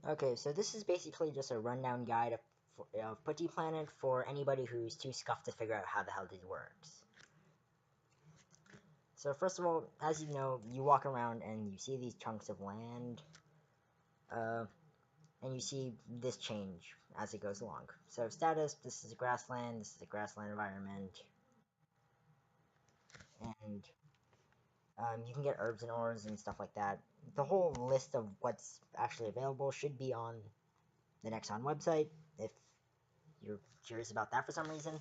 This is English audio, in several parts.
Okay, so this is basically just a rundown guide of Petite Planet for anybody who's too scuffed to figure out how the hell this works. So first of all, as you know, you walk around and you see these chunks of land, uh, and you see this change as it goes along. So status, this is a grassland, this is a grassland environment, and you can get herbs and ores and stuff like that. The whole list of what's actually available should be on the Nexon website if you're curious about that for some reason.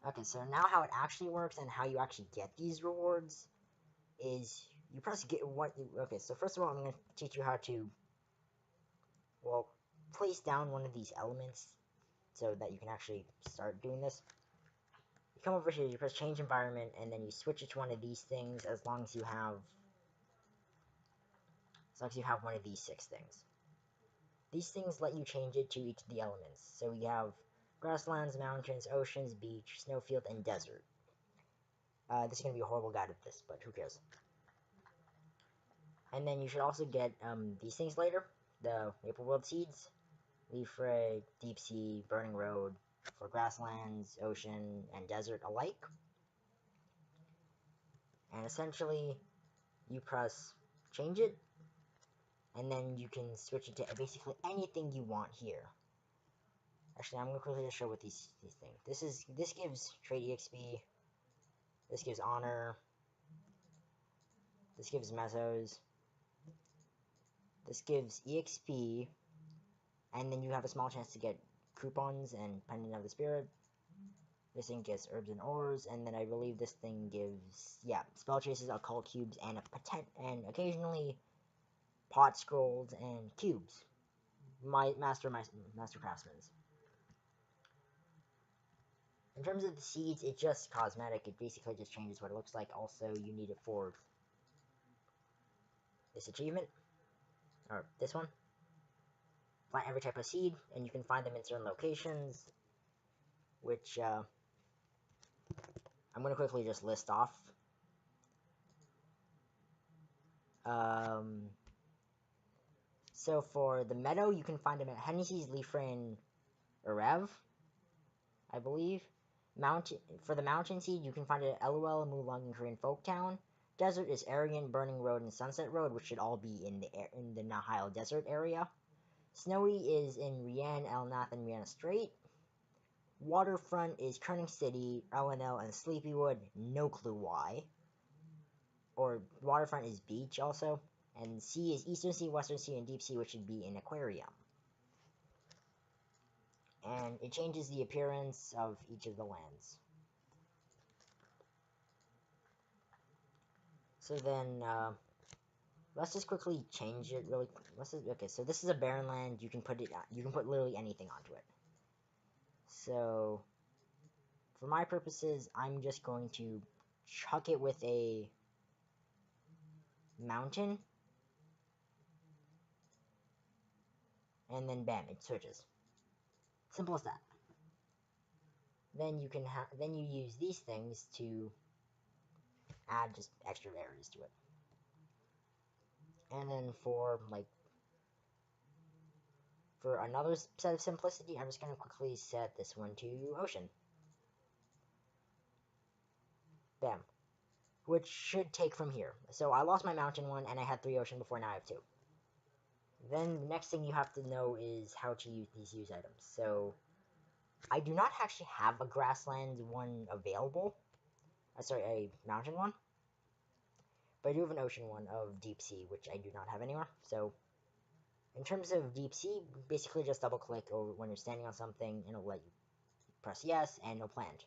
Okay, so now how it actually works and how you actually get these rewards is you press get what you, okay, so first of all I'm going to teach you how to, well, place down one of these elements so that you can actually start doing this. You come over here, you press change environment, and then you switch it to one of these things as long as you have one of these 6 things. These things let you change it to each of the elements. So we have grasslands, mountains, oceans, beach, snowfield, and desert. This is going to be a horrible guide of this, but who cares? And then you should also get these things later. The Maple World Seeds, Leaf Ray, Deep Sea, Burning Road, for grasslands, ocean, and desert alike. And essentially, you press change it, and then you can switch it to basically anything you want here. Actually, I'm going to quickly just show what these things. This gives trade EXP, this gives honor, this gives mesos, this gives EXP, and then you have a small chance to get coupons and Pendant of the Spirit. This thing gets herbs and ores, and then I believe this thing gives, yeah, spell chases, occult cubes, and occasionally pot scrolls and cubes. My master craftsman's. In terms of the seeds, it's just cosmetic. It basically just changes what it looks like. Also, you need it for this achievement, or this one. Plant every type of seed, and you can find them in certain locations, which I'm going to quickly just list off. So for the meadow, you can find them at Hennessy's, Leafrain, Erev, I believe. For the mountain seed, you can find it at LOL, Mulong, and Korean Folktown. Desert is Arrogant, Burning Road, and Sunset Road, which should all be in the Nahile Desert area. Snowy is in Rian, Elnath, and Rihanna Strait. Waterfront is Kerning City, LNL, and Sleepywood. No clue why. Or Waterfront is Beach also. And Sea is Eastern Sea, Western Sea, and Deep Sea, which should be in Aquarium. And it changes the appearance of each of the lands. So then, let's just quickly change it really. Okay, so this is a barren land. You can put literally anything onto it. So, for my purposes, I'm just going to chuck it with a mountain, and then bam, it switches. Simple as that. Then you use these things to add just extra areas to it. And then for another set of simplicity, I'm just going to quickly set this one to ocean. Bam. Which should take from here. So I lost my mountain one, and I had 3 ocean before, now I have 2. Then the next thing you have to know is how to use these use items. So I do not actually have a grassland one available. Sorry, a mountain one. But I do have an ocean one of deep sea, which I do not have anywhere. So in terms of deep sea, basically just double click over when you're standing on something, and it'll let you press yes and no plant.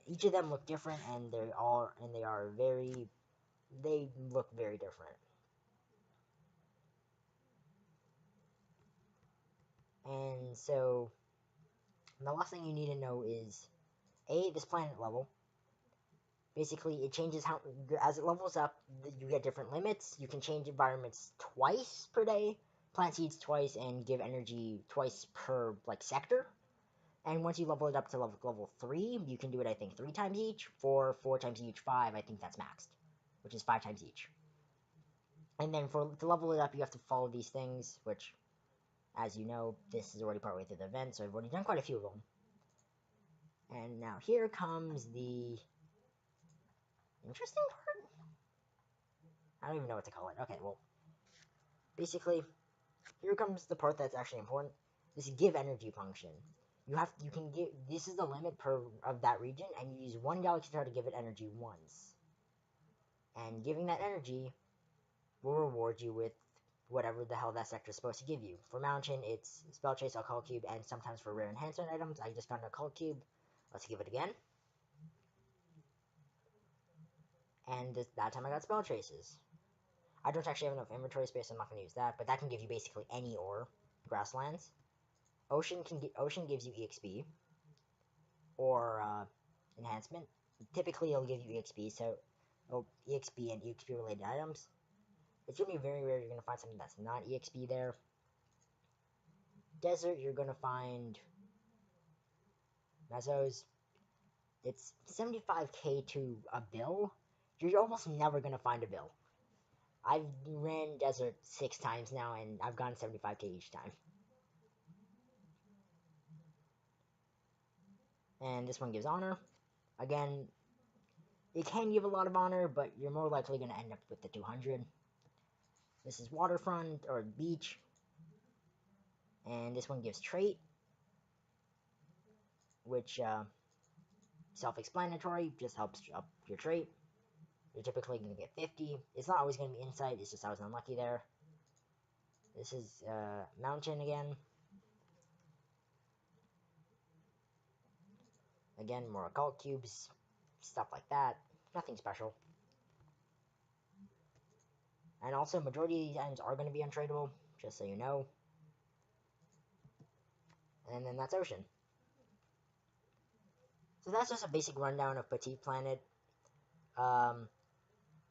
Each of them look different, and they look very different. And so the last thing you need to know is this planet level. Basically, it changes how as it levels up. You get different limits. You can change environments twice per day, plant seeds twice, and give energy twice per sector. And once you level it up to level 3, you can do it, I think, 3 times each. 4 times each. 5, I think that's maxed, which is 5 times each. And then to level it up, you have to follow these things, which, as you know, this is already partway through the event, so I've already done quite a few of them. And now here comes the interesting part? I don't even know what to call it. Okay, well, basically, here comes the part that's actually important. This give energy function. You can give, this is the limit of that region, and you use one galaxy star to give it energy once. And giving that energy will reward you with whatever the hell that sector is supposed to give you. For Mountain, it's Spell Chase, Occult Cube, and sometimes for rare enhancement items, I just found an Occult Cube. Let's give it again. And that time I got Spell Chases. I don't actually have enough inventory space, so I'm not going to use that, but that can give you basically any ore. Grasslands. Ocean gives you EXP. Or enhancement. Typically it'll give you EXP, so EXP and EXP related items. It's going to be very rare you're going to find something that's not EXP there. Desert, you're going to find Mesos. It's 75k to a bill. You're almost never going to find a bill. I've ran Desert 6 times now, and I've gotten 75k each time. And this one gives honor. Again, it can give a lot of honor, but you're more likely going to end up with the 200. This is waterfront, or beach. And this one gives trait, which self-explanatory, just helps up your trait. You're typically going to get 50. It's not always going to be insight, it's just I was unlucky there. This is mountain again. Again, more occult cubes, stuff like that. Nothing special. And also, majority of these items are going to be untradeable, just so you know. And then that's Ocean. So that's just a basic rundown of Petite Planet.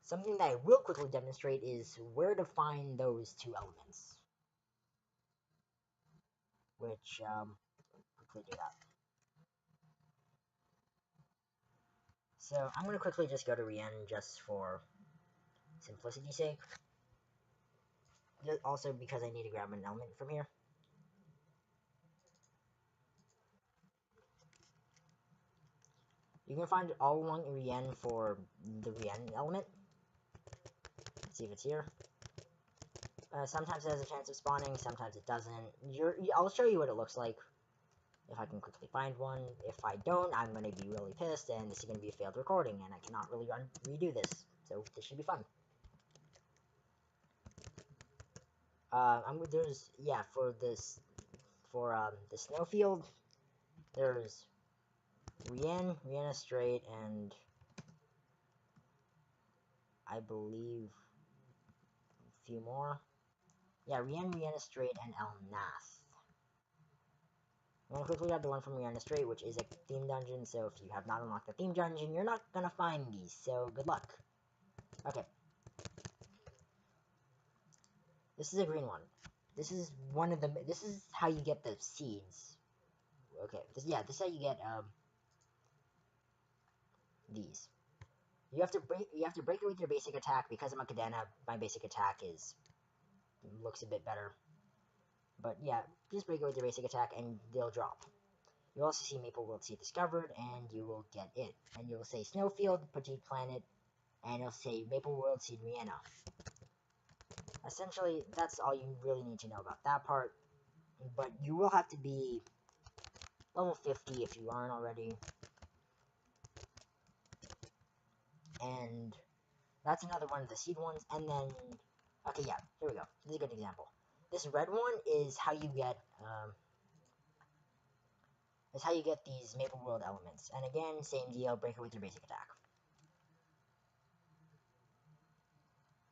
Something that I will quickly demonstrate is where to find those two elements. Which, quickly do that. So I'm going to quickly just go to Rien just for simplicity's sake. Also because I need to grab an element from here. You can find it all along Rien for the Rien element. Let's see if it's here. Sometimes it has a chance of spawning, sometimes it doesn't. I'll show you what it looks like if I can quickly find one. If I don't, I'm going to be really pissed, and this is going to be a failed recording, and I cannot really redo this. So this should be fun. For the snowfield, there's Rihanna Strait, and I believe a few more. Yeah, Rihanna Strait, and El Nath. I'm going to quickly grab the one from Rihanna Strait, which is a theme dungeon, so if you have not unlocked the theme dungeon, you're not going to find these, so good luck. Okay. This is a green one. This is this is how you get the seeds. Okay, this is how you get, these. You have to break it with your basic attack. Because I'm a Cadena, my basic attack looks a bit better. But yeah, just break it with your basic attack and they'll drop. You'll also see Maple World Seed discovered, and you will get it. And you will say Snowfield, Petite Planet, and it'll say Maple World Seed Rihanna. Essentially, that's all you really need to know about that part. But you will have to be level 50 if you aren't already. And that's another one of the seed ones. And then, okay, yeah, here we go. This is a good example. This red one is how you get, these Maple World elements. And again, same deal, break it with your basic attack.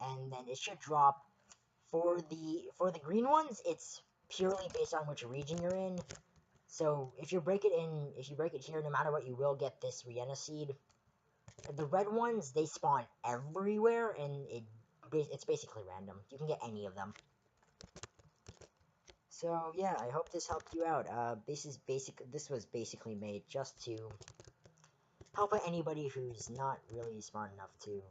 And then it should drop. For the green ones, it's purely based on which region you're in. So if you break it here, no matter what, you will get this Rihanna seed. The red ones, they spawn everywhere, and it's basically random. You can get any of them. So yeah, I hope this helped you out. This was basically made just to help out anybody who's not really smart enough to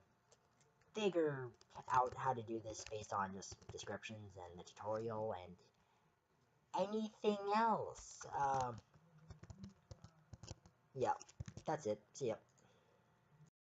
figure out how to do this based on just descriptions and the tutorial and anything else. Yeah, that's it. See ya.